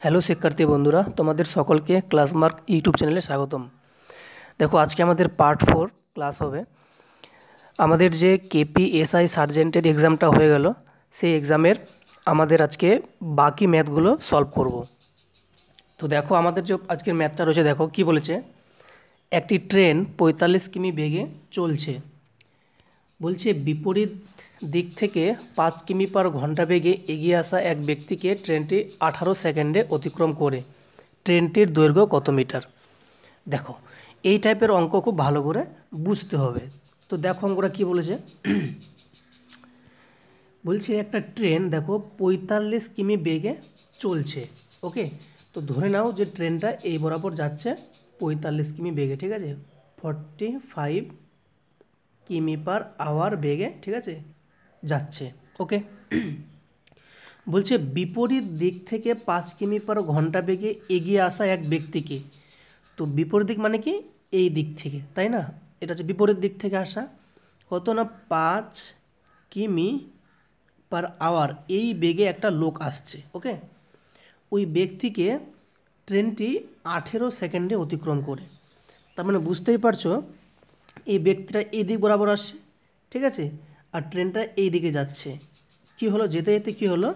Hello শিক্ষার্থী বন্ধুরা, তোমাদের সকলকে ক্লাসমার্ক ইউটিউব চ্যানেলে স্বাগতম। দেখো, আজকে আমাদের পার্ট 4 ক্লাস হবে। আমাদের যে কেপিএসআই সার্জেন্টের এক্সামটা হয়ে গেল, সেই এক্সামের আমাদের আজকে বাকি ম্যাথগুলো সলভ করব। তো দেখো, আমাদের যে আজকের ম্যাথটা রয়েছে, দেখো কি বলেছে। একটি ট্রেন 45 কিমি বেগে চলছে। বলছে বিপরীত দিক থেকে 5 কিমি পার ঘন্টা বেগে এগিয়ে আসা এক ব্যক্তিকে ট্রেনটি 18 সেকেন্ডে অতিক্রম করে। ট্রেনটির দৈর্ঘ্য কত মিটার? দেখো, এই টাইপের অঙ্ক খুব ভালো করে বুঝতে হবে। তো দেখো অঙ্কটা কী বলেছে। বলছে একটা ট্রেন দেখো 45 কিমি বেগে চলছে। ওকে, তো ধরে নাও যে ট্রেনটা এই বরাবর যাচ্ছে 45 কিমি বেগে, ঠিক আছে, 45 কিমি পার আওয়ার বেগে, ঠিক আছে, যাচ্ছে। ওকে, বলছে বিপরীত দিক থেকে 5 কিমি পার ঘন্টা বেগে এগিয়ে আসা এক ব্যক্তিকে। তো বিপরীত দিক মানে কি? এই দিক থেকে, তাই না? এটা হচ্ছে বিপরীত দিক থেকে আসা। কত না 5 কিমি পার আওয়ার এই বেগে একটা লোক আসছে। ওকে, ওই ব্যক্তিকে ট্রেনটি 18 সেকেন্ডে অতিক্রম করে। তার মানে বুঝতেই পারছো, এই ব্যক্তিটা এই দিক বরাবর আসছে, ঠিক আছে, আর ট্রেনটা এই দিকে যাচ্ছে। কি হলো, যেতে যেতে কি হলো,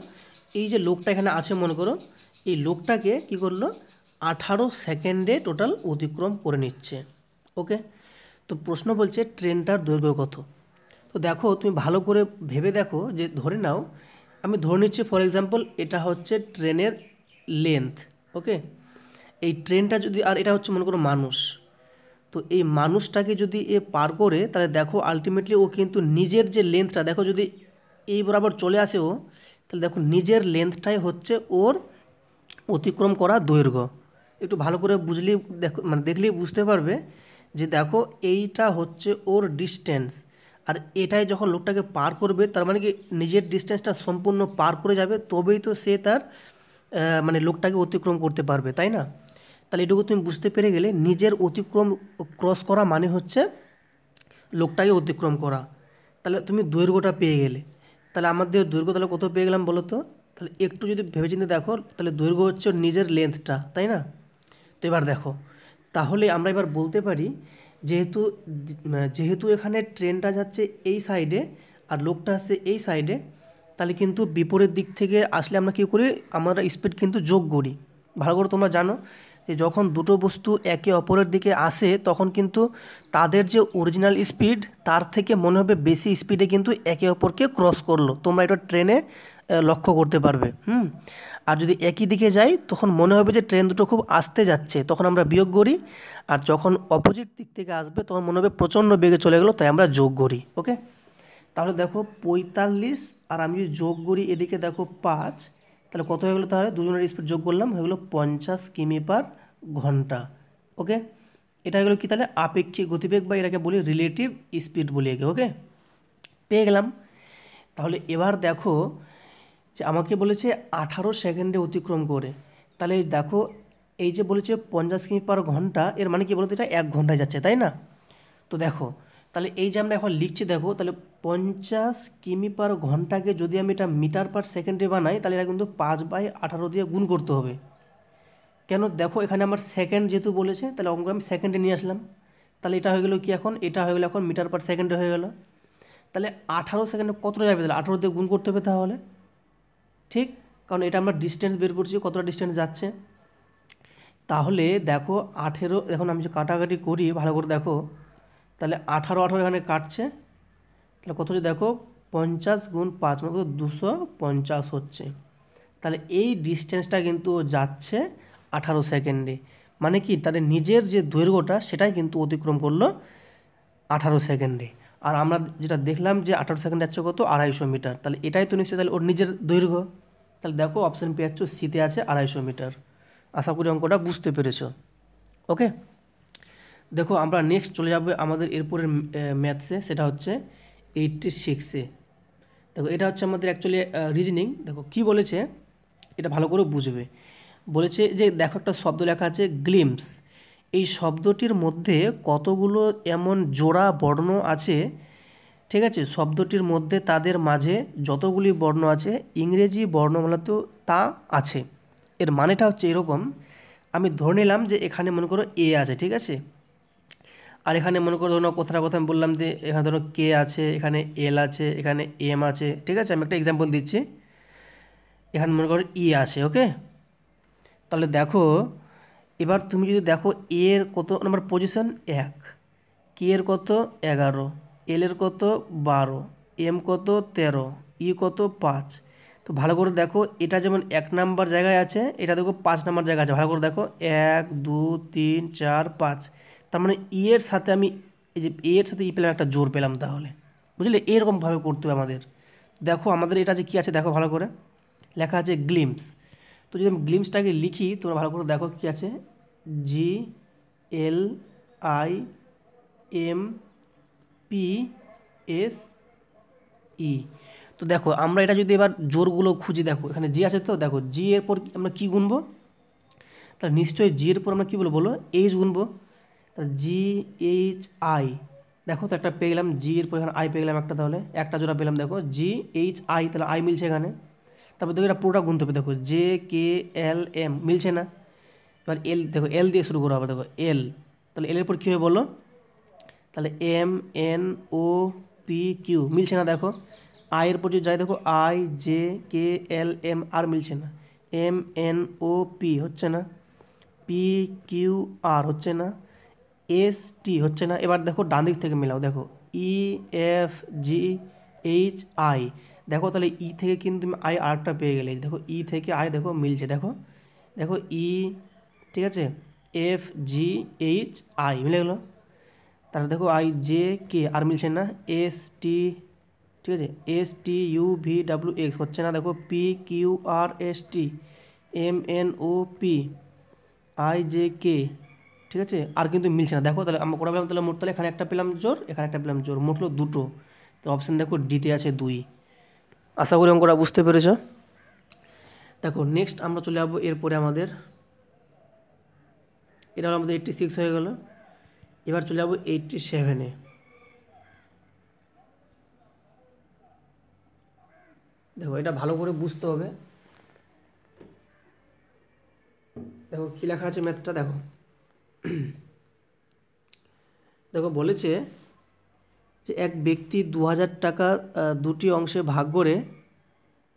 এই যে লোকটা এখানে আছে মনে করো, এই লোকটাকে কি করলো, 18 সেকেন্ডে টোটাল অতিক্রম করে নিচ্ছে। ওকে, তো প্রশ্ন বলছে ট্রেনটার দৈর্ঘ্য কত। তো দেখো, তুমি ভালো করে ভেবে দেখো, যে ধরে নাও, আমি ধরে নিচ্ছি ফর এক্সাম্পল এটা হচ্ছে ট্রেনের লেন্থ। ওকে, এই ট্রেনটা যদি, আর এটা হচ্ছে মনে করো মানুষ, তো এই মানুষটাকে যদি এ পার করে, তাহলে দেখো আলটিমেটলি ও কিন্তু নিজের যে লেন্থটা, দেখো যদি এই বরাবর চলে আসে ও, তাহলে দেখো নিজের লেন্থটাই হচ্ছে ওর অতিক্রম করা দৈর্ঘ্য। একটু ভালো করে বুঝলেই দেখো, মানে দেখলেই বুঝতে পারবে যে দেখো এইটা হচ্ছে ওর ডিস্টেন্স, আর এটাই যখন লোকটাকে পার করবে, তার মানে কি নিজের ডিস্টেন্সটা সম্পূর্ণ পার করে যাবে, তবেই তো সে তার মানে লোকটাকে অতিক্রম করতে পারবে, তাই না? তাহলে এটুকু তুমি বুঝতে পেরে গেলে, নিজের অতিক্রম ক্রস করা মানে হচ্ছে লোকটাকে অতিক্রম করা। তাহলে তুমি দৈর্ঘ্যটা পেয়ে গেলে। তাহলে আমাদের দৈর্ঘ্য তাহলে কত পেয়ে গেলাম বলো তো? তাহলে একটু যদি ভেবেচিন্তে দেখো, তাহলে দৈর্ঘ্য হচ্ছে ওর নিজের লেন্থটা, তাই না? তো এবার দেখো, তাহলে আমরা এবার বলতে পারি, যেহেতু যেহেতু এখানে ট্রেনটা যাচ্ছে এই সাইডে আর লোকটা আসছে এই সাইডে, তাহলে কিন্তু বিপরীত দিক থেকে আসলে আমরা কী করি, আমরা স্পিড কিন্তু যোগ করি। ভালো করে তোমরা জানো যে যখন দুটো বস্তু একে অপরের দিকে আসে, তখন কিন্তু তাদের যে অরিজিনাল স্পিড, তার থেকে মনে হবে বেশি স্পিডে কিন্তু একে অপরকে ক্রস করলো। তোমরা এটা ট্রেনে লক্ষ্য করতে পারবে। আর যদি একই দিকে যাই, তখন মনে হবে যে ট্রেন দুটো খুব আস্তে যাচ্ছে, তখন আমরা বিয়োগ করি। আর যখন অপোজিট দিক থেকে আসবে, তখন মনে হবে প্রচণ্ড বেগে চলে গেলো, তাই আমরা যোগ করি। ওকে, তাহলে দেখো 45, আর আমি যদি যোগ করি এদিকে দেখো 5, তাহলে কত হয়ে গেলো? তাহলে দুজনের স্পিড যোগ করলাম, হয়ে গেলো 50 কিমি পার ঘন্টা। ওকে, এটা হয়ে গেলো কি, তাহলে আপেক্ষিক গতিবেগ, বা এটাকে বলি রিলেটিভ স্পিড বলি একে। ওকে, পেয়ে গেলাম। তাহলে এবার দেখো যে আমাকে বলেছে 18 সেকেন্ডে অতিক্রম করে। তাহলে দেখো, এই যে বলেছে 50 কিমি পার ঘন্টা, এর মানে কি বলতো, এটা 1 ঘন্টায় যাচ্ছে, তাই না? তো দেখো, তাহলে এই যে আমরা এখন লিখছি, দেখো তাহলে 50 কিমি পার ঘন্টাকে যদি আমি এটা মিটার পার সেকেন্ডে বানাই, তাহলে এটা কিন্তু 5/18 দিয়ে গুণ করতে হবে। কেন? দেখো এখানে আমার সেকেন্ড যেহেতু বলেছে, তাহলে অঙ্ক আমি সেকেন্ডে নিয়ে আসলাম। তাহলে এটা হয়ে গেলো কি, এখন এটা হয়ে গেলো এখন মিটার পার সেকেন্ডে হয়ে গেল। তাহলে 18 সেকেন্ডে কতটা যাবে? তাহলে 18 দিয়ে গুণ করতে হবে তাহলে, ঠিক, কারণ এটা আমরা ডিস্টেন্স বের করছি, কতটা ডিস্টেন্স যাচ্ছে। তাহলে দেখো 18, এখন আমি যে কাটাকাটি করি ভালো করে দেখো, তাহলে 18 এখানে কাটছে, তাহলে কত হচ্ছে দেখো, 50 গুণ 5 মানে কত, 250 হচ্ছে। তাহলে এই ডিস্টেন্সটা কিন্তু যাচ্ছে 18 সেকেন্ডে, মানে কি তাদের নিজের যে দৈর্ঘ্যটা, সেটাই কিন্তু অতিক্রম করলো 18 সেকেন্ডে। আর আমরা যেটা দেখলাম যে 18 সেকেন্ড যাচ্ছে কত, 250 মিটার। তাহলে এটাই তো নিশ্চয়ই তাহলে ওর নিজের দৈর্ঘ্য। তাহলে দেখো অপশান পেয়ে যাচ্ছ, সিতে আছে 250 মিটার। আশা করি অঙ্কটা বুঝতে পেরেছো। ওকে, দেখো আমরা নেক্সট চলে যাবে আমাদের এরপরের ম্যাথসে, সেটা হচ্ছে 86-এ। দেখো এটা হচ্ছে আমাদের অ্যাকচুয়ালি রিজনিং। দেখো কি বলেছে, এটা ভালো করে বুঝবে। বলেছে যে দেখো একটা শব্দ লেখা আছে গ্লিমস, এই শব্দটির মধ্যে কতগুলো এমন জোড়া বর্ণ আছে, ঠিক আছে, শব্দটির মধ্যে তাদের মাঝে যতগুলি বর্ণ আছে, ইংরেজি বর্ণমালাতেও তা আছে। এর মানেটা হচ্ছে এরকম, আমি ধরে নিলাম যে এখানে মনে করো এ আছে, ঠিক আছে, আর এখানে মনে করো ধরো কোথাও না কোথাও আমি বললাম যে এখানে ধরো কে আছে, এখানে এল আছে, এখানে এম আছে, ঠিক আছে, আমি একটা এক্সাম্পল দিচ্ছি, এখানে মনে করো ই আছে, ওকে। তাহলে দেখো এবার তুমি যদি দেখো এর কত নাম্বার পজিশন 1, কে এর কত 11, এল এর কত 12, এম কত 13, ই কত 5। তো ভালো করে দেখো এটা যেমন 1 নাম্বার জায়গায় আছে, এটা দেখো 5 নাম্বার জায়গায় আছে, ভালো করে দেখো 1 2 3 4 5। তার মানে ই এর সাথে আমি এই যে এ এর সাথে ই পেলাম, একটা জোর পেলাম, তাহলে বুঝলে এরকমভাবে করতে হবে আমাদের। দেখো আমাদের এটা যে কী আছে দেখো ভালো করে, লেখা আছে গ্লিমস। তো যদি আমি গ্লিমসটাকে লিখি তোমরা ভালো করে দেখো কী আছে, GLIMPSE। তো দেখো আমরা এটা যদি এবার জোরগুলো খুঁজি, দেখো এখানে জি আছে, তো দেখো জি এর পর আমরা কী গুনবো, তাহলে নিশ্চয়ই জি এর পর আমরা কী বলবো বলো, এইচ গুনবো। তাহলে GHI, দেখো তো একটা পেয়ে গেলাম, জি এর পর এখানে আই পেয়ে গেলাম একটা, তাহলে একটা জোড়া পেলাম, দেখো GHI, তাহলে আই মিলছে এখানে। তারপর দেখো এটা পুরোটা গুনতে হবে, দেখো JKLM মিলছে না। এবার এল, দেখো এল দিয়ে শুরু করা হবে, দেখো এল, তাহলে এল এর পর কী হবে বলো, তাহলে MNOPQ মিলছে না, দেখো আয়ের পর যদি যাই দেখো IJKLM আর মিলছে না, MNOP হচ্ছে না, PQR হচ্ছে না, ST হচ্ছে না। এবার দেখো ডান দিক থেকে মেলাও, দেখো EFGHI, দেখো তাহলে ই থেকে কিন্তু তুমি আই আরেকটা পেয়ে গেলে, দেখো ই থেকে আই দেখো মিলছে, দেখো দেখো ই, ঠিক আছে, FGHI মিলে গেলো। তারপর দেখো IJK আর মিলছে না, ST, ঠিক আছে, STUVWX হচ্ছে না, দেখো PQRST, MNOP, IJK, ঠিক আছে, আর কিন্তু মিলছে না। দেখো তাহলে আমরা কটা পেলাম, তাহলে মোট তাহলে এখানে একটা পেলাম জোর, এখানে একটা পেলাম জোর, মোট হলো দুটো। তো অপশান দেখো ডিতে আছে 2। আশা করি অঙ্কটা বুঝতে পেরেছ। দেখো নেক্সট আমরা চলে যাবো এরপরে আমাদের, এটা হলো আমাদের 86 হয়ে গেল। এবার চলে যাবো 87-এ। দেখো এটা ভালো করে বুঝতে হবে, দেখো কী লেখা আছে ম্যাথটা দেখো। দেখো বলেছে যে এক ব্যক্তি 2000 টাকা দুটি অংশে ভাগ করে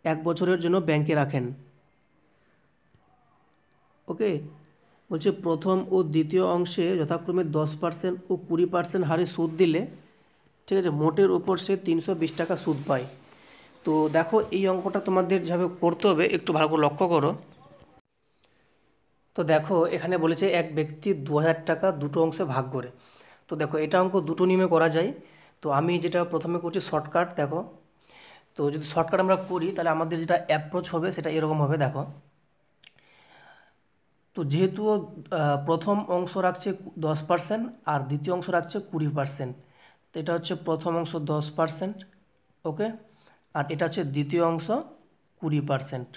1 বছরের জন্য ব্যাংকে রাখেন, ওকে। বলছে প্রথম ও দ্বিতীয় অংশে যথাক্রমে 10% ও 20% হারে সুদ দিলে, ঠিক আছে, মোটের উপর সে 320 টাকা সুদ পায়। তো দেখো এই অঙ্কটা তোমাদের যেভাবে করতে হবে একটু ভালো করে লক্ষ্য করো। তো দেখো এখানে বলেছে এক ব্যক্তি 2000 টাকা দুটো অংশে ভাগ করে। তো দেখো এটা অঙ্ক দুটো নিয়মে করা যায়। তো আমি যেটা প্রথমে করছি শর্টকাট, দেখো তো যদি শর্টকাট আমরা করি তাহলে আমাদের যেটা অ্যাপ্রোচ হবে সেটা এরকম হবে, দেখো তো যেহেতু প্রথম অংশ রাখছে 10% আর দ্বিতীয় অংশ রাখছে 20%, তো এটা হচ্ছে প্রথম অংশ 10%, ওকে, আর এটা হচ্ছে দ্বিতীয় অংশ 20%।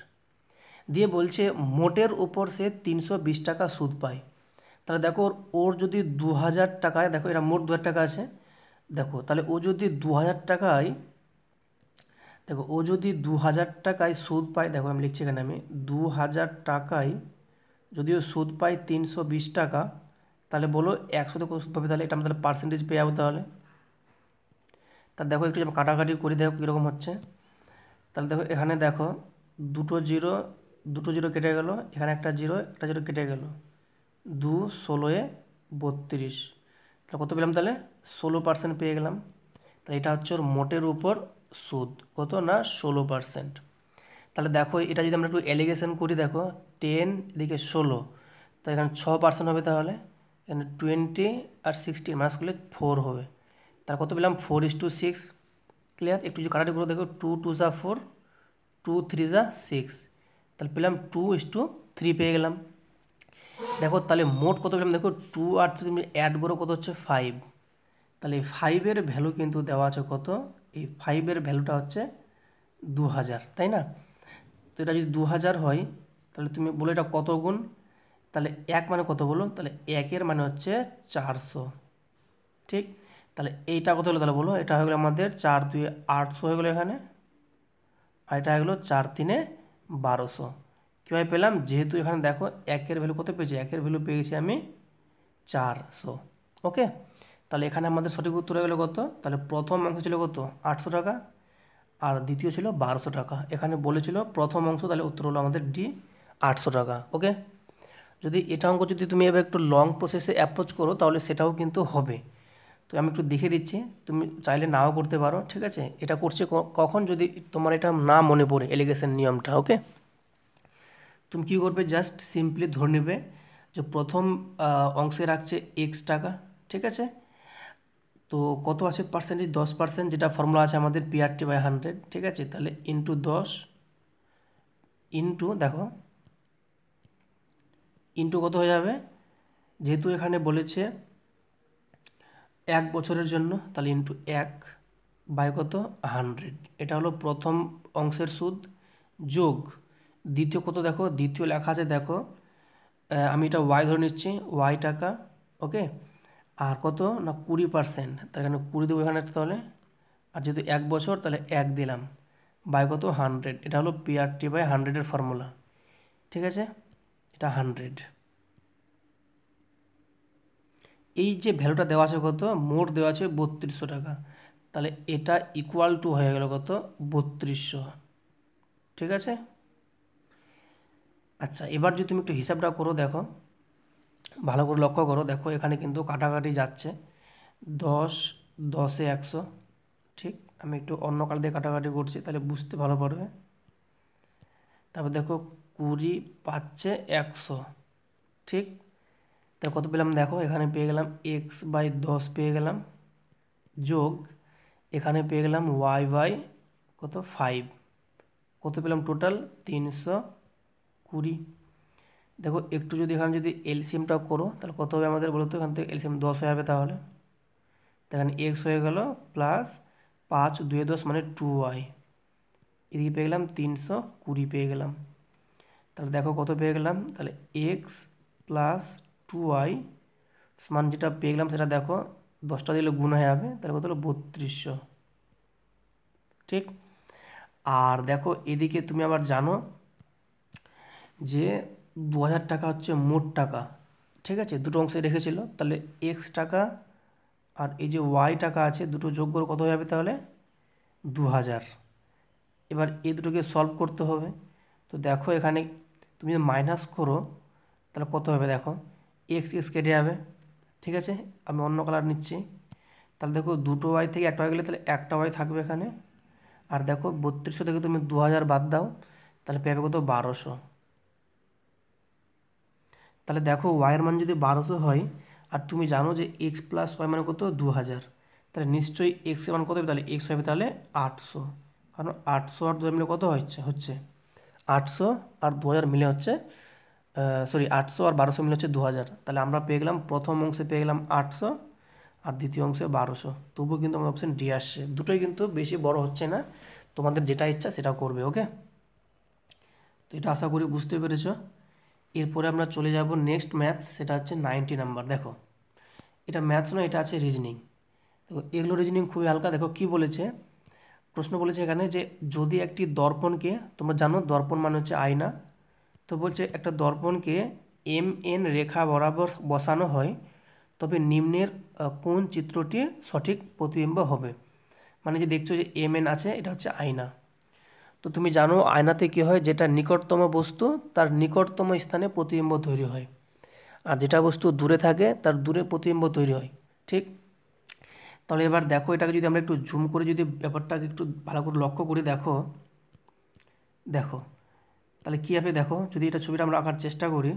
দিয়ে বলছে মোটের উপর সে 320 টাকা সুদ পায়। তাহলে দেখো ওর যদি 2000 টাকায়, দেখো এটা মোট 2000 টাকা আছে, দেখো তাহলে ও যদি 2000 টাকায়, দেখো ও যদি 2000 টাকায় সুদ পায়, দেখো আমি লিখছি এখানে, আমি 2000 টাকায় যদিও সুদ পায় 320 টাকা, তাহলে বলো 100তে কত সুদ পাবে, তাহলে এটা আমাদের পার্সেন্টেজ পেয়ে যাবো তাহলে। তাহলে দেখো একটু কাটাকাটি করি, দেখো কীরকম হচ্ছে। তাহলে দেখো এখানে দেখো দুটো জিরো, দুটো জিরো কেটে গেল, এখানে একটা জিরো কেটে গেল, 2-16-32, তাহলে কত পেলাম, তাহলে 16% পেয়ে গেলাম। তাহলে এটা হচ্ছে ওর মোটের উপর সুদ, কত না 16%। তাহলে দেখো এটা যদি আমরা একটু এলিগেশন করি, দেখো 10 এদিকে 16, তো এখানে 6% হবে, তাহলে এখানে 20 আর 60 মাইনাস করলে 4 হবে। তার কত পেলাম 4:6, ক্লিয়ার। একটু যদি কাটাটি করে দেখো 2 2 4, 2 3 6, তাহলে পেলাম 2:3 পেয়ে গেলাম। দেখো তাহলে মোট কত পেলাম, দেখো 2 আর 3 তুমি অ্যাড করো কত হচ্ছে 5, তাহলে 5-এর ভ্যালু কিন্তু দেওয়া আছে কত, এই 5-এর ভ্যালুটা হচ্ছে 2000, তাই না। তো এটা যদি 2000 হয় তাহলে তুমি বলো এটা কত গুণ, তাহলে 1 মানে কত বলো, তাহলে 1-এর মানে হচ্ছে 400, ঠিক। তাহলে এইটা কত হলো তাহলে বলো, এটা হয়ে গেলো আমাদের 4-2-800 হয়ে গেলো এখানে, আর এটা হয়ে গেলো 4-3-1200। কীভাবে পেলাম, যেহেতু এখানে দেখো একের ভ্যালু কত পেয়েছি, একের ভ্যালু পেয়েছি আমি 400। ওকে, তাহলে এখানে আমাদের সঠিক উত্তর হয়ে গেলো কত, তাহলে প্রথম অংশ ছিল কত 800 টাকা আর দ্বিতীয় ছিল 1200 টাকা। এখানে বলেছিল প্রথম অংশ, তাহলে উত্তর হলো আমাদের ডি 800 টাকা। ওকে, যদি এটা অঙ্ক যদি তুমি এবার একটু লং প্রসেসে অ্যাপ্রোচ করো তাহলে সেটাও কিন্তু হবে। তো আমি একটু দেখে দিচ্ছি, তুমি চাইলে নাও করতে পারো, ঠিক আছে। এটা করছে কখন, যদি তোমার এটা না মনে পড়ে এলিগেশন নিয়মটা। ওকে, তুমি কী করবে, জাস্ট সিম্পলি ধরে নেবে যে প্রথম অংশে রাখছে এক্স টাকা, ঠিক আছে। তো কত আছে পার্সেন্টেজ, 10%, যেটা ফর্মুলা আছে আমাদের PRT/100, ঠিক আছে। তাহলে ইন্টু 10 ইন্টু দেখো ইন্টু কত হয়ে যাবে, যেহেতু এখানে বলেছে 1 বছরের জন্য, তাহলে ইন্টু 1 বাই কত 100। এটা হলো প্রথম অংশের সুদ, যোগ দ্বিতীয় কত, দেখো দ্বিতীয় লেখা আছে, দেখো আমি এটা ওয়াই ধরে নিচ্ছি, ওয়াই টাকা। ওকে, আর কত না 20%, তার এখানে 20 দেবো এখানে, তাহলে আর যেহেতু 1 বছর তাহলে 1 দিলাম বাই কত 100। এটা হলো PRT/100 ফর্মুলা, ঠিক আছে। এটা 100। এই যে ভ্যালুটা দেওয়া আছে কত, মোট দেওয়া আছে 3200 টাকা, তাহলে এটা ইকুয়াল টু হয়ে গেল কত 3200, ঠিক আছে। আচ্ছা, এবার যদি তুমি একটু হিসাবটা করো, দেখো ভালো করে লক্ষ্য করো, দেখো এখানে কিন্তু কাটাকাটি যাচ্ছে, 10 10-এ 100, ঠিক। আমি একটু অন্য কাল দিয়ে কাটাকাটি করছি, তাহলে বুঝতে ভালো পারবে। তারপর দেখো 20 পাচ্ছে 100, ঠিক। তাহলে কত পেলাম, দেখো এখানে পেয়ে গেলাম x/10 পেয়ে গেলাম, যোগ এখানে পেয়ে গেলাম y/ কত 5, কত পেলাম টোটাল 320। দেখো একটু যদি এখানে যদি এলসিএমটা করো তাহলে কত হবে আমাদের বলো তো, এখান থেকে এলসিএম 10 হয়ে যাবে, তাহলে এখানে এক্স হয়ে গেল প্লাস 5 2 10 মানে 2y, এদিকে পেয়ে গেলাম 320 পেয়ে গেলাম। তাহলে দেখো কত পেয়ে গেলাম, তাহলে এক্স প্লাস 2y সমান যেটা পেয়ে গেলাম সেটা দেখো 10টা দিলে গুণ হয়ে যাবে, তাহলে কত হলো 3200, ঠিক। আর দেখো এদিকে তুমি আবার জানো যে 2000 টাকা হচ্ছে মোট টাকা, ঠিক আছে, দুটো অংশে রেখেছিল, তাহলে এক্স টাকা আর এই যে ওয়াই টাকা আছে দুটো যোগ করে কত হয়ে যাবে, তাহলে 2000। এবার এই দুটোকে সলভ করতে হবে, তো দেখো এখানে তুমি যদি মাইনাস করো তাহলে কত হবে, দেখো এক্স এক্স কেটে যাবে, ঠিক আছে। আমি অন্য কালার নিচ্ছি, তাহলে দেখো দুটো ওয়াই থেকে একটা ওয়াই গেলে তাহলে একটা ওয়াই থাকবে এখানে। আর দেখো 3200 থেকে তুমি 2000 বাদ দাও, তাহলে পেয়ে যাবে কত 1200। তাহলে দেখো ওয়াইয়ের মান যদি 1200 হয় আর তুমি জানো যে এক্স প্লাস ওয়াই মানে কত 2000, তাহলে নিশ্চয়ই এক্সের মান কত হবে, তাহলে এক্স হবে তাহলে 800, কারণ 800 আর 2000 মিলে কত হচ্ছে 800 আর 2000 মিলে হচ্ছে, সরি 800 আর 1200 মিলে হচ্ছে 2000। তাহলে আমরা পেয়ে গেলাম প্রথম অংশে পেয়ে গেলাম 800 আর দ্বিতীয় অংশে 1200, তবুও কিন্তু আমাদের অপশন ডি আসছে। দুটোই কিন্তু বেশি বড় হচ্ছে না, তোমাদের যেটা ইচ্ছা সেটা করবে। ওকে, তো এটা আশা করি বুঝতে পেরেছো। এরপরে আমরা চলে যাব নেক্সট ম্যাথস, সেটা হচ্ছে 90 নাম্বার। দেখো এটা ম্যাথস নয়, এটা আছে রিজনিং। দেখো এগুলো রিজনিং খুবই হালকা। দেখো কি বলেছে, প্রশ্ন বলেছে এখানে যে যদি একটি দর্পণকে, তোমরা জানো দর্পণ মানে হচ্ছে আয়না, তো বলছে একটা দর্পণকে MN রেখা বরাবর বসানো হয় তবে নিম্নের কোন চিত্রটির সঠিক প্রতিবিম্ব হবে। মানে যে দেখছো যে MN আছে, এটা হচ্ছে আয়না। তো তুমি জানো আয়নাতে কী হয়, যেটা নিকটতম বস্তু তার নিকটতম স্থানে প্রতিবিম্ব তৈরি হয়, আর যেটা বস্তু দূরে থাকে তার দূরে প্রতিবিম্ব তৈরি হয়, ঠিক। তাহলে এবার দেখো এটাকে যদি আমরা একটু জুম করে যদি ব্যাপারটাকে একটু ভালো করে লক্ষ্য করি, দেখো দেখো তাহলে কী হবে, দেখো যদি এটা ছবিটা আমরা আঁকার চেষ্টা করি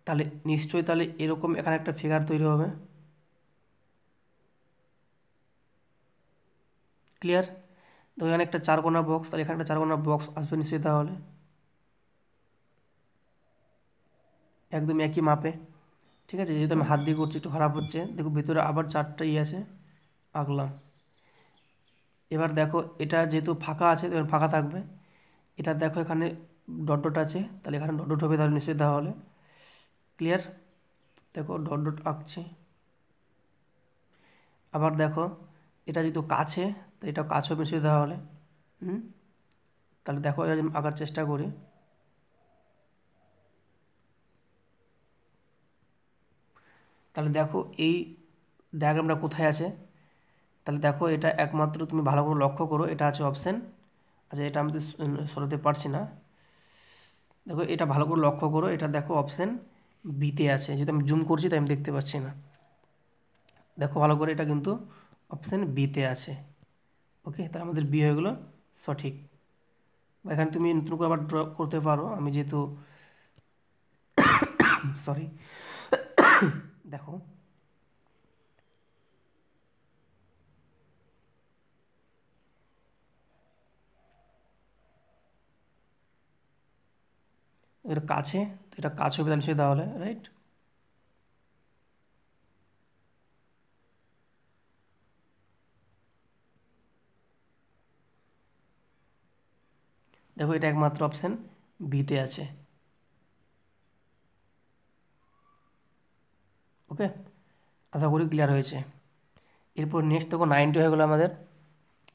তাহলে নিশ্চয়ই তাহলে এরকম এখানে একটা ফিগার তৈরি হবে। ক্লিয়ার? তো এখানে একটা চারকোনা বক্স, তাহলে এখানে একটা চারকোনা বক্স আসবে নিশ্চয়ই, তাহলে একদম একই মাপে, ঠিক আছে। যেহেতু আমি হাত দিয়ে করছি একটু খারাপ হচ্ছে, দেখো ভিতরে আবার 4টা আছে, আঁকলাম। এবার দেখো এটা যেহেতু ফাঁকা আছে এবার ফাঁকা থাকবে, এটা দেখো এখানে ডট ডট আছে, তাহলে এখানে ডট ডট হবে তাহলে নিশ্চয়ই, তাহলে ক্লিয়ার। দেখো ডট ডট আঁকছি। আবার দেখো এটা যেহেতু কাছে, তো এটা কাছে হবে নিশ্চয়ই, তাহলে তাহলে দেখো এটা আঁকার চেষ্টা করি। তাহলে দেখো এই ডায়াগ্রামটা কোথায় আছে, তাহলে দেখো এটা একমাত্র তুমি ভালো করে লক্ষ্য করো, এটা আছে অপশান, আচ্ছা এটা আমি তো সরাতে পারছি না, দেখো এটা ভালো করে লক্ষ্য করো, এটা দেখো অপশান বিতে আছে, যেহেতু আমি জুম করছি তাই আমি দেখতে পাচ্ছি না, দেখো ভালো করে এটা কিন্তু অপশান বিতে আছে। ওকে, তাহলে আমাদের বি হয়ে গেলো সঠিক। এখানে তুমি নতুন করে আবার ড্র করতে পারো, আমি যেহেতু সরি দেখো এটা কাছে, তো এটা কাছে হবে নিশ্চয়ই তাহলে, রাইট। দেখো এটা একমাত্র অপশান বিতে আছে। ওকে, আশা করি ক্লিয়ার হয়েছে। এরপর নেক্সট দেখো 90 হয়ে গেলো আমাদের,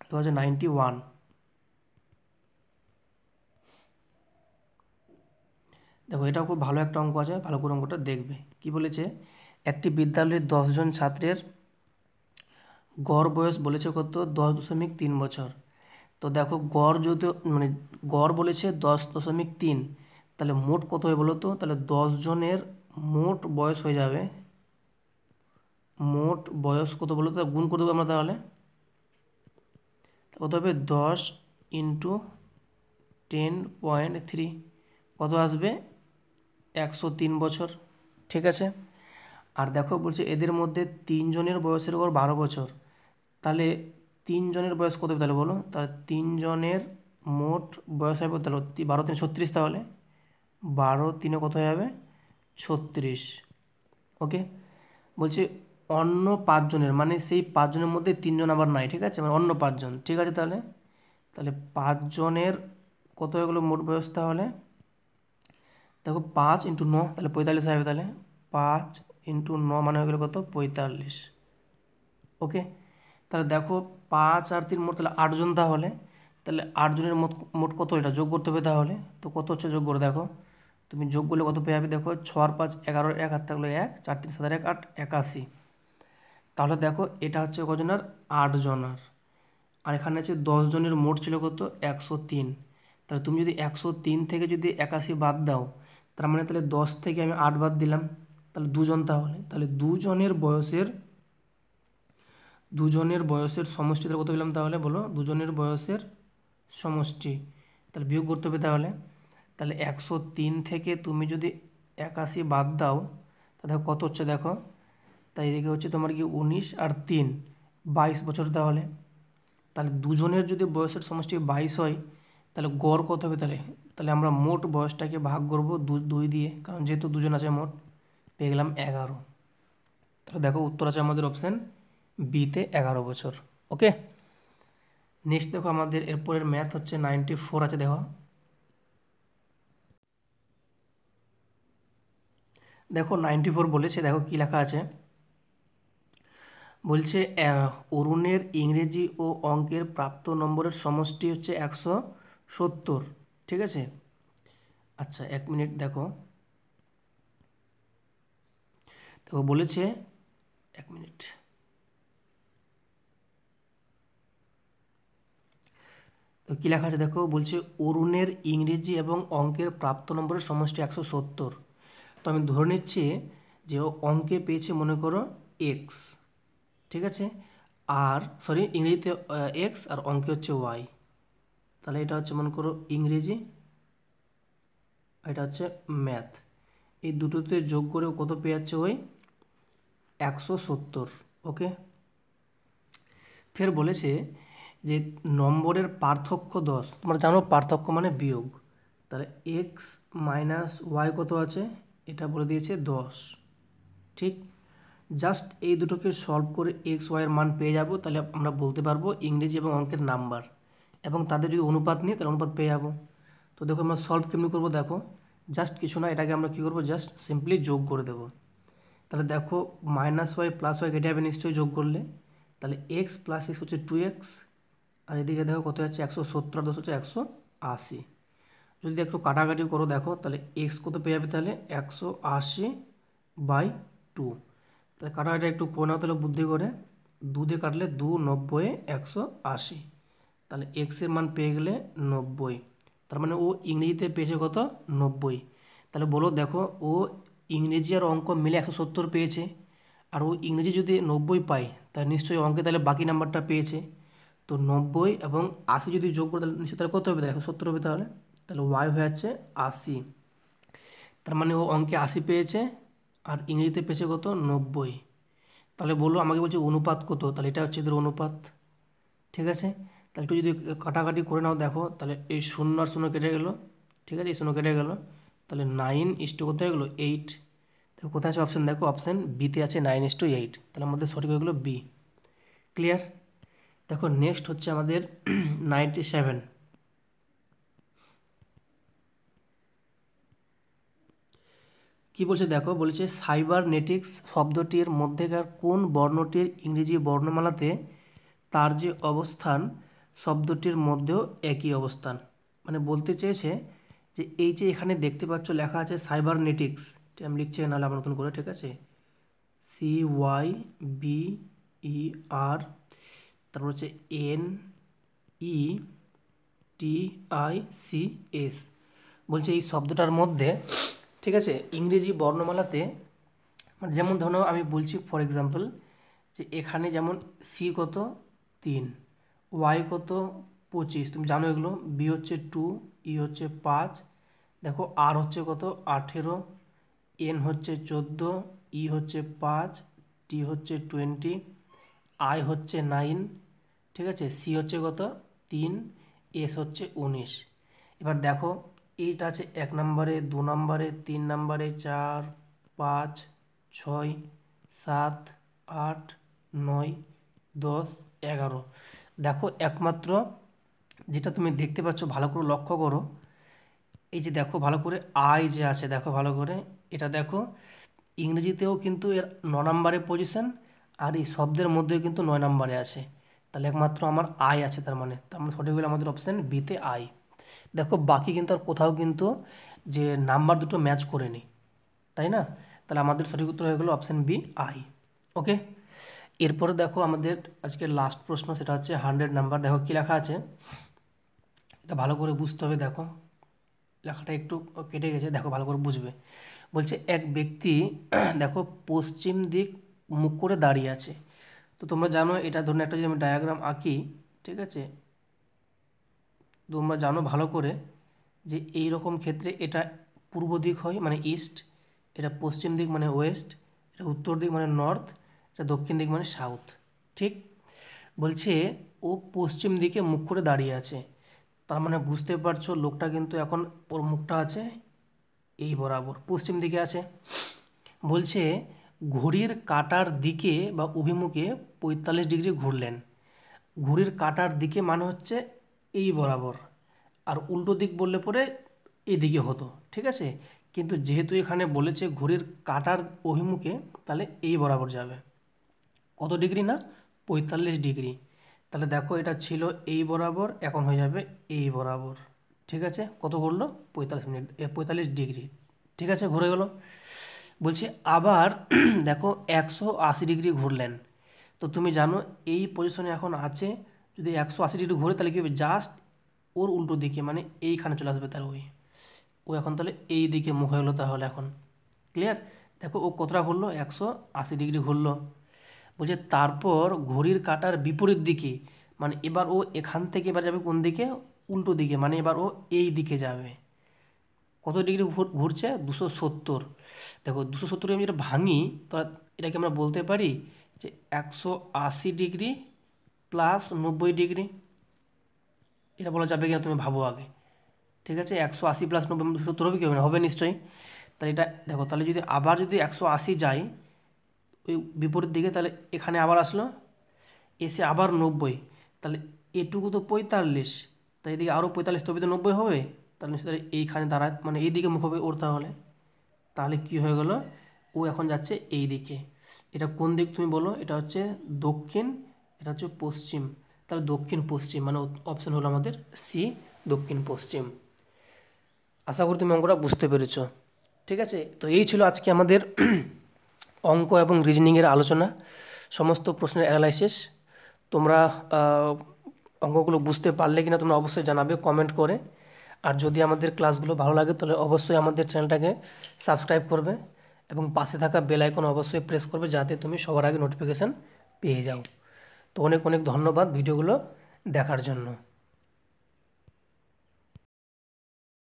এবার হচ্ছে 91। দেখো এটাও খুব ভালো একটা অঙ্ক আছে, ভালো করে অঙ্কটা দেখবে। কি বলেছে, একটি বিদ্যালয়ের 10 জন ছাত্রের গড় বয়স বলেছে কত, 10.3 বছর। তো দেখো গড় যদি মানে গড় বলেছে 10.3, তাহলে মোট কত হয় বলো তো, তাহলে 10 জনের মোট বয়স হয়ে যাবে, মোট বয়স কত বলো তো, গুণ করে দেবো আমরা তাহলে, কত হবে 10 ইন্টু 10.3, কত আসবে 103 বছর। ঠিক আছে, আর দেখো বলছে এদের মধ্যে 3 জনের বয়সের গড় 12 বছর, তাহলে 3 জনের বয়স কত হবে তাহলে বলো, তাহলে 3 জনের মোট বয়স হবে তাহলে 12 3 36, তাহলে 12 3 কত হয়ে যাবে 36। ওকে, বলছে অন্য 5 জনের, মানে সেই 5 জনের মধ্যে 3 জন আবার নাই, ঠিক আছে, মানে অন্য 5 জন, ঠিক আছে, তাহলে তাহলে 5 জনের কত হয়ে গেলো মোট বয়স, তাহলে দেখো 5 ইন্টু 9 তাহলে 45 হবে, তাহলে 5 ইন্টু 9 মানে হয়ে গেলো কত 45। ওকে, তাহলে দেখো 5 আর 3 মোট তাহলে 8 জন, তাহলে তাহলে 8 জনের মোট মোট কত, এটা যোগ করতে হবে তাহলে, তো কত হচ্ছে যোগ করে দেখো, তুমি যোগ করলে কত পেয়ে যাবে, দেখো 6 আর 5 11, 1 হাত থাকলো 1, 4 3 7 1 8 81। তাহলে দেখো এটা হচ্ছে কজনের 8 জনের, আর এখানে আছে 10 জনের মোট ছিল কত 103, তাহলে তুমি যদি 103 থেকে যদি 81 বাদ দাও, তার মানে তাহলে 10 থেকে আমি 8 বাদ দিলাম, তাহলে 2 জন, তাহলে 2 জনের বয়সের সমষ্টি তাহলে কত পেলাম, তাহলে বলো 2 জনের বয়সের সমষ্টি, তাহলে বিয়োগ করতে হবে, তাহলে 103 থেকে তুমি যদি 81 বাদ দাও, তাহলে কত হচ্ছে দেখো, তাই এদিকে হচ্ছে তোমার কি 19 আর 3 22 বছর, তাহলে তাহলে দুজনের যদি বয়সের সমষ্টি 22 হয়, তাহলে গড় কত হবে, তাহলে তাহলে আমরা মোট বয়সটাকে ভাগ করবো 2 দিয়ে, কারণ যেহেতু দুজন আছে মোট, পেয়ে গেলাম 11। তাহলে দেখো উত্তর আছে আমাদের অপশান বিতে 11 বছর। ওকে, নেক্সট দেখো আমাদের এরপরের ম্যাথ হচ্ছে 94 আছে, দেখো দেখো 94 বলেছে, দেখো কি লেখা আছে, বলছে অরুণের ইংরেজি ও অঙ্কের প্রাপ্ত নম্বরের সমষ্টি হচ্ছে 170, ঠিক আছে। আচ্ছা 1 মিনিট দেখো, দেখো বলেছে 1 মিনিট, তো কী লেখা আছে দেখো, বলছে অরুণের ইংরেজি এবং অঙ্কের প্রাপ্ত নম্বরের সমষ্টি 170। তো আমি ধরে নিচ্ছি যে ও অঙ্কে পেয়েছে মনে করো এক্স, ঠিক আছে, আর সরি ইংরেজিতে এক্স আর অঙ্কে হচ্ছে ওয়াই, তাহলে এটা হচ্ছে মনে করো ইংরেজি, এটা হচ্ছে ম্যাথ, এই দুটোতে যোগ করে ও কত পেয়ে যাচ্ছে ওই 170। ওকে, ফের বলেছে যে নম্বরের পার্থক্য 10, তোমরা জানো পার্থক্য মানে বিয়োগ, তাহলে এক্স মাইনাস ওয়াই কত আছে, এটা বলে দিয়েছে 10, ঠিক, জাস্ট এই দুটোকে সলভ করে এক্স ওয়াইয়ের মান পেয়ে যাব, তাহলে আমরা বলতে পারবো ইংরেজি এবং অঙ্কের নাম্বার, এবং তাদের যদি অনুপাত নিই তাহলে অনুপাত পেয়ে যাবো। তো দেখো আমরা সলভ কেমনি করবো, দেখো জাস্ট কিছু না, এটাকে আমরা কী করবো, জাস্ট সিম্পলি যোগ করে দেবো, তাহলে দেখো মাইনাস ওয়াই প্লাস ওয়াই কেটে যাবে নিশ্চয়ই যোগ করলে, তাহলে এক্স প্লাস এক্স হচ্ছে 2x, আর এদিকে দেখো কত হচ্ছে 170 আর 10 হচ্ছে 170, 80। যদি একটু কাটাকাটি করো দেখো তাহলে এক্স কত পেয়ে যাবে, তাহলে 180/2। তাহলে কাটাকাটি একটু করে নাও তাহলে বুদ্ধি করে, 2 দিয়ে কাটলে 2, 90, 180। তাহলে এক্সের মান পেয়ে গেলে 90। তার মানে ও ইংরেজিতে পেয়েছে কত, 90। তাহলে বলো দেখো, ও ইংরেজি আর অঙ্ক মিলে 170 পেয়েছে, আর ও ইংরেজি যদি 90 পায় তাহলে নিশ্চয়ই অঙ্কে তাহলে বাকি নাম্বারটা পেয়েছে। তো 90 এবং 80 যদি যোগ করে তাহলে নিশ্চয়ই তাহলে কত হবে, তাহলে 170 হবে। তাহলে তাহলে ওয়াই হয়ে যাচ্ছে 80। তার মানে ও অঙ্কে 80 পেয়েছে আর ইংরেজিতে পেয়েছে কত, 90। তাহলে বলো আমাকে বলছে অনুপাত কত, তাহলে এটা হচ্ছে এদের অনুপাত। ঠিক আছে, তাহলে একটু যদি কাটাকাটি করে নাও দেখো, তাহলে এই 0 আর 0 কেটে গেল। ঠিক আছে, এই 0 কেটে গেল, তাহলে 9:, কত হয়ে গেলো, 8। তাহলে কোথায় আছে অপশান, দেখো অপশান বিতে আছে 9:8। তাহলে আমাদের সঠিক হয়ে গেলো বি। ক্লিয়ার। দেখো নেক্সট হচ্ছে আমাদের 97। কি বলছে দেখো, বলেছে সাইবারনেটিক্স শব্দটির মধ্যেকার কোন বর্ণটির ইংরেজি বর্ণমালাতে তার যে অবস্থান শব্দটির মধ্যেও একই অবস্থান। মানে বলতে চেয়েছে যে এই যে এখানে দেখতে পাচ্ছ লেখা আছে সাইবারনেটিক্স, আমি লিখছি নাহলে আবার নতুন করে, ঠিক আছে, CYBER, তারপর হচ্ছে NETICS। বলছে এই শব্দটার মধ্যে, ঠিক আছে, ইংরেজি বর্ণমালাতে মানে যেমন ধরো আমি বলছি ফর এক্সাম্পল, যে এখানে যেমন সি কত 3, ওয়াই কত 25, তুমি জানো এগুলো, বি হচ্ছে 2, ই হচ্ছে 5, দেখো আর হচ্ছে কত 18, এন হচ্ছে 14, ই হচ্ছে 5, টি হচ্ছে 20, আই হচ্ছে 9, ঠিক আছে, সি হচ্ছে কত 3, এস হচ্ছে 19। এবার দেখো এইটা আছে 1 নম্বরে, 2 নম্বরে, 3 নম্বরে, 4, 5, 6, 7, 8, 9, 10, 11। দেখো একমাত্র যেটা তুমি দেখতে পাচ্ছ ভালো করে লক্ষ্য করো, এই যে দেখো ভালো করে আই যে আছে, দেখো ভালো করে, এটা দেখো ইংরেজিতেও কিন্তু এর 9 নম্বরে পজিশন, আর এই শব্দের মধ্যেও কিন্তু 9 নম্বরে আছে। তাহলে একমাত্র আমার আই আছে, তার মানে সঠিক হলো আমাদের অপশান বিতে আই। দেখো বাকি কিন্তু আর কোথাও কিন্তু যে নাম্বার দুটো ম্যাচ করেনি, তাই না? তাহলে আমাদের সঠিক উত্তর হয়ে গেলো অপশান বি আই। ওকে, এরপরে দেখো আমাদের আজকে লাস্ট প্রশ্ন, সেটা হচ্ছে 100 নাম্বার। দেখো কী লেখা আছে, এটা ভালো করে বুঝতে হবে। দেখো লেখাটা একটু কেটে গেছে, দেখো ভালো করে বুঝবে। বলছে এক ব্যক্তি দেখো পশ্চিম দিক মুখ করে দাঁড়িয়ে আছে। তো তোমরা জানো এটা, ধরুন একটা যদি আমি ডায়াগ্রাম আঁকি, ঠিক আছে, তোমরা জানো ভালো করে যে এই রকম ক্ষেত্রে এটা পূর্ব দিক হয় মানে ইস্ট, এটা পশ্চিম দিক মানে ওয়েস্ট, এটা উত্তর দিক মানে নর্থ, এটা দক্ষিণ দিক মানে সাউথ। ঠিক, বলছে ও পশ্চিম দিকে মুখ করে দাঁড়িয়ে আছে, তার মানে বুঝতে পারছো লোকটা কিন্তু এখন ওর মুখটা আছে এই বরাবর পশ্চিম দিকে আছে। বলছে ঘড়ির কাঁটার দিকে বা অভিমুখে 45 ডিগ্রি ঘুরলেন। ঘড়ির কাঁটার দিকে মানে হচ্ছে এই বরাবর, আর উল্টো দিক বললে পরে এদিকে হতো, ঠিক আছে, কিন্তু যেহেতু এখানে বলেছে ঘড়ির কাঁটার অভিমুখে, তাহলে এই বরাবর যাবে। কত ডিগ্রি না, 45 ডিগ্রি। তাহলে দেখো এটা ছিল এই বরাবর, এখন হয়ে যাবে এই বরাবর। ঠিক আছে, কত ঘুরলো, 45 মিনিট, 45 ডিগ্রি। ঠিক আছে, ঘুরে গেল। বলছি আবার দেখো 180 ডিগ্রি ঘুরলেন। তো তুমি জানো এই পজিশনে এখন আছে, যদি 180 ডিগ্রি ঘুরে তাহলে কী হবে, জাস্ট ওর উল্টো দিকে মানে এইখানে চলে আসবে, তার ও এখন তাহলে এই দিকে মুখ হয়ে গেলো। তাহলে এখন ক্লিয়ার। দেখো ও কতটা ঘুরলো, 180 ডিগ্রি ঘুরলো। বলছে তারপর ঘড়ির কাঁটার বিপরীত দিকে, মানে এবার ও এখান থেকে এবার যাবে কোন দিকে, উল্টো দিকে, মানে এবার ও এই দিকে যাবে। কত ডিগ্রি ঘুরছে, 270। দেখো 270 আমি যেটা ভাঙি, তো এটাকে আমরা বলতে পারি যে 180 ডিগ্রি প্লাস 90 ডিগ্রি। এটা বলা যাবে কিনা তুমি ভাবো আগে। ঠিক আছে, 180 প্লাস 90 270 হবে কি হবে না, হবে নিশ্চয়ই। তাহলে এটা দেখো, তাহলে যদি আবার যদি 180 যায় ওই বিপরীত দিকে, তাহলে এখানে আবার আসলো, এসে আবার 90, তাহলে এটুকু তো 45, তাই এদিকে আরও 45, তবে তো 90 হবে। তাহলে নিশ্চয়ই এইখানে দাঁড়ায় মানে এই দিকে মুখ হবে ওর। তাহলে তাহলে কী হয়ে গেল, ও এখন যাচ্ছে এই দিকে। এটা কোন দিক তুমি বলো, এটা হচ্ছে দক্ষিণ, এটা হচ্ছে পশ্চিম, তাহলে দক্ষিণ পশ্চিম, মানে অপশান হলো আমাদের সি দক্ষিণ পশ্চিম। আশা করি তুমি অঙ্কটা বুঝতে পেরেছো। ঠিক আছে, তো এই ছিল আজকে আমাদের অঙ্ক এবং রিজনিংয়ের আলোচনা, সমস্ত প্রশ্নের অ্যানালাইসিস। তোমরা অঙ্কগুলো বুঝতে পারলে কিনা তোমরা অবশ্যই জানাবে কমেন্ট করে। আর যদি আমাদের ক্লাসগুলো ভালো লাগে তাহলে অবশ্যই আমাদের চ্যানেলটাকে সাবস্ক্রাইব করবে এবং পাশে থাকা বেল আইকন অবশ্যই প্রেস করবে, যাতে তুমি সবার আগে নোটিফিকেশান পেয়ে যাও। তো অনেক অনেক ধন্যবাদ ভিডিওগুলো দেখার জন্য।